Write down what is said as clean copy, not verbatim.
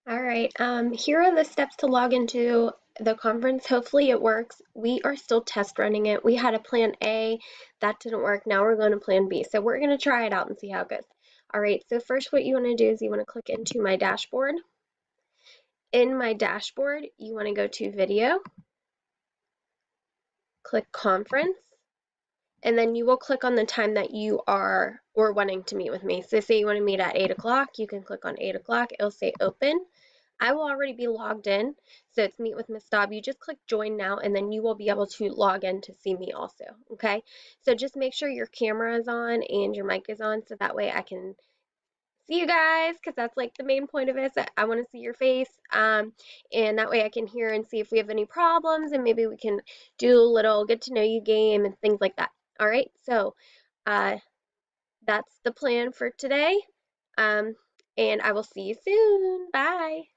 All right, here are the steps to log into the conference. Hopefully it works. We are still test running it. We had a plan A, that didn't work. Now we're going to plan B. So we're going to try it out and see how it goes. All right, so first what you want to do is you want to click into my dashboard. In my dashboard, you want to go to video, click conference, and then you will click on the time that you are or wanting to meet with me. So say you want to meet at 8 o'clock, you can click on 8 o'clock. It'll say open. I will already be logged in, so it's Meet with Miss Staub. You just click join now, and then you will be able to log in to see me also, okay? So just make sure your camera is on and your mic is on, so that way I can see you guys, because that's like the main point of it. So I want to see your face, and that way I can hear and see if we have any problems, and maybe we can do a little get to know you game and things like that. All right, so uh, that's the plan for today, um, and I will see you soon. Bye.